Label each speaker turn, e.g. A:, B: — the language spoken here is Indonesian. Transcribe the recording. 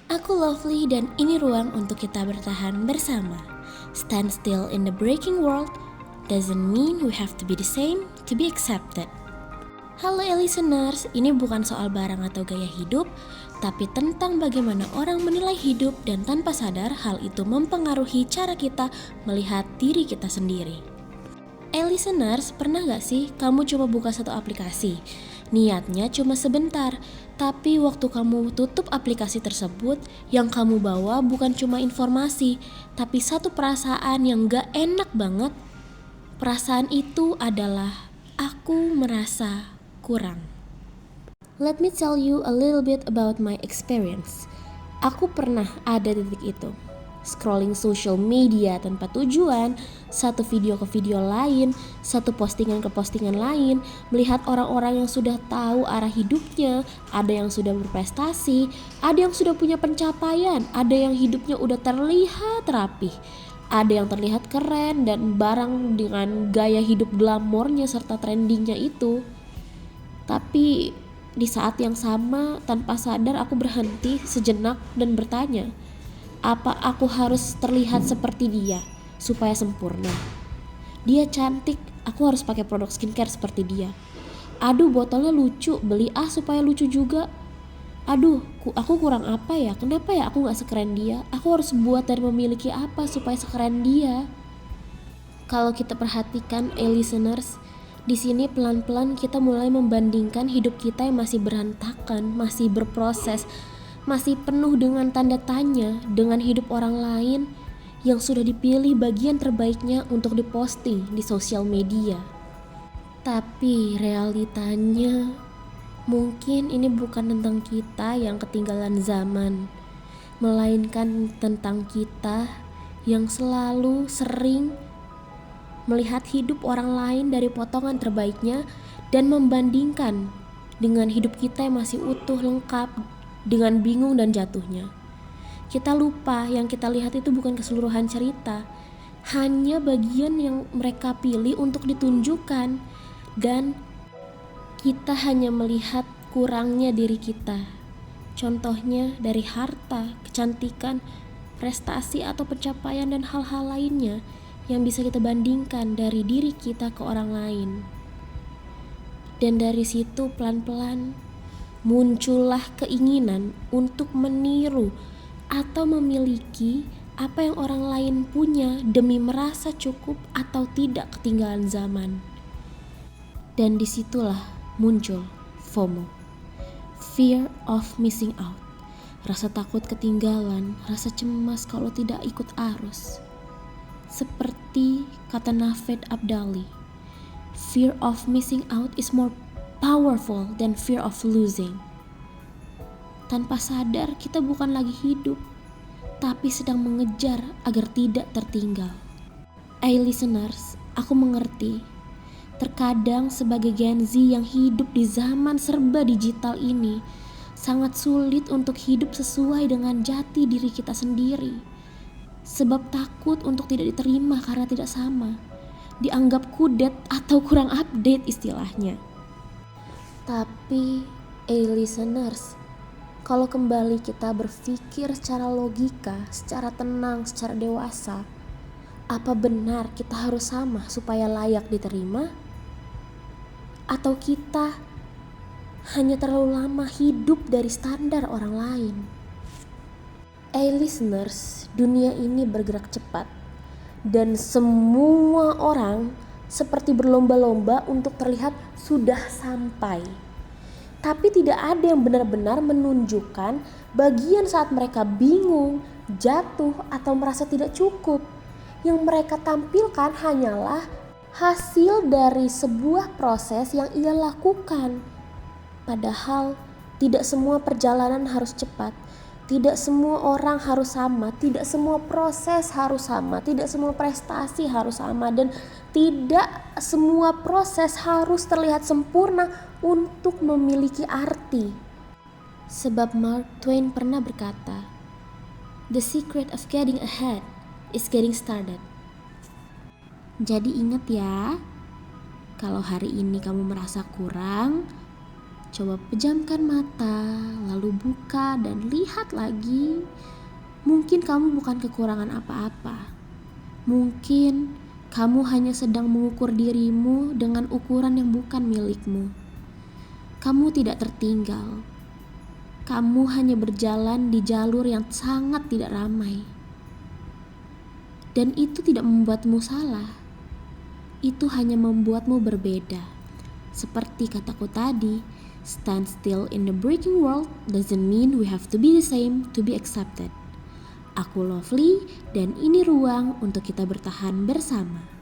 A: Aku Lovely dan ini ruang untuk kita bertahan bersama. Stand still in the breaking world doesn't mean we have to be the same to be accepted. Halo listeners, ini bukan soal barang atau gaya hidup, tapi tentang bagaimana orang menilai hidup dan tanpa sadar hal itu mempengaruhi cara kita melihat diri kita sendiri. Listeners, pernah gak sih kamu cuma buka satu aplikasi? Niatnya cuma sebentar, tapi waktu kamu tutup aplikasi tersebut, yang kamu bawa bukan cuma informasi, tapi satu perasaan yang gak enak banget. Perasaan itu adalah aku merasa kurang. Let me tell you a little bit about my experience. Aku pernah ada di titik itu. Scrolling social media tanpa tujuan, satu video ke video lain, satu postingan ke postingan lain, melihat orang-orang yang sudah tahu arah hidupnya, ada yang sudah berprestasi, ada yang sudah punya pencapaian, ada yang hidupnya udah terlihat rapih, ada yang terlihat keren dan barang dengan gaya hidup glamornya serta trendingnya itu. Tapi di saat yang sama, tanpa sadar aku berhenti sejenak dan bertanya, apa aku harus terlihat seperti dia supaya sempurna? Dia cantik, aku harus pakai produk skincare seperti dia. Aduh, botolnya lucu, beli supaya lucu juga. Aduh, aku kurang apa ya? Kenapa ya aku gak sekeren dia? Aku harus buat dan memiliki apa supaya sekeren dia? Kalau kita perhatikan, listeners, di sini pelan-pelan kita mulai membandingkan hidup kita yang masih berantakan, masih berproses, masih penuh dengan tanda tanya dengan hidup orang lain yang sudah dipilih bagian terbaiknya untuk diposting di sosial media. Tapi realitanya mungkin ini bukan tentang kita yang ketinggalan zaman, melainkan tentang kita yang selalu sering melihat hidup orang lain dari potongan terbaiknya dan membandingkan dengan hidup kita yang masih utuh, lengkap, dengan bingung dan jatuhnya. Kita lupa yang kita lihat itu bukan keseluruhan cerita, hanya bagian yang mereka pilih untuk ditunjukkan, dan kita hanya melihat kurangnya diri kita. Contohnya dari harta, kecantikan, prestasi atau pencapaian dan hal-hal lainnya yang bisa kita bandingkan dari diri kita ke orang lain. Dan dari situ pelan-pelan muncullah keinginan untuk meniru atau memiliki apa yang orang lain punya demi merasa cukup atau tidak ketinggalan zaman. Dan disitulah muncul FOMO, fear of missing out, rasa takut ketinggalan, rasa cemas kalau tidak ikut arus. Seperti kata Naved Abdali, fear of missing out is more powerful than fear of losing. Tanpa sadar kita bukan lagi hidup, tapi sedang mengejar agar tidak tertinggal. Listeners, aku mengerti. Terkadang sebagai Gen Z yang hidup di zaman serba digital ini, sangat sulit untuk hidup sesuai dengan jati diri kita sendiri. Sebab takut untuk tidak diterima karena tidak sama, dianggap kudet atau kurang update istilahnya. Tapi, listeners, kalau kembali kita berpikir secara logika, secara tenang, secara dewasa, apa benar kita harus sama supaya layak diterima? Atau kita hanya terlalu lama hidup dari standar orang lain? Listeners, dunia ini bergerak cepat dan semua orang seperti berlomba-lomba untuk terlihat sudah sampai. Tapi tidak ada yang benar-benar menunjukkan bagian saat mereka bingung, jatuh, atau merasa tidak cukup. Yang mereka tampilkan hanyalah hasil dari sebuah proses yang ia lakukan. Padahal tidak semua perjalanan harus cepat. Tidak semua orang harus sama, tidak semua proses harus sama, tidak semua prestasi harus sama, dan tidak semua proses harus terlihat sempurna untuk memiliki arti. Sebab Mark Twain pernah berkata, "The secret of getting ahead is getting started." Jadi ingat ya, kalau hari ini kamu merasa kurang, Coba pejamkan mata, lalu buka dan lihat lagi. Mungkin kamu bukan kekurangan apa-apa. Mungkin kamu hanya sedang mengukur dirimu dengan ukuran yang bukan milikmu. Kamu tidak tertinggal. Kamu hanya berjalan di jalur yang sangat tidak ramai. Dan itu tidak membuatmu salah. Itu hanya membuatmu berbeda. Seperti kataku tadi, stand still in the breaking world doesn't mean we have to be the same to be accepted. Aku Lovely dan ini ruang untuk kita bertahan bersama.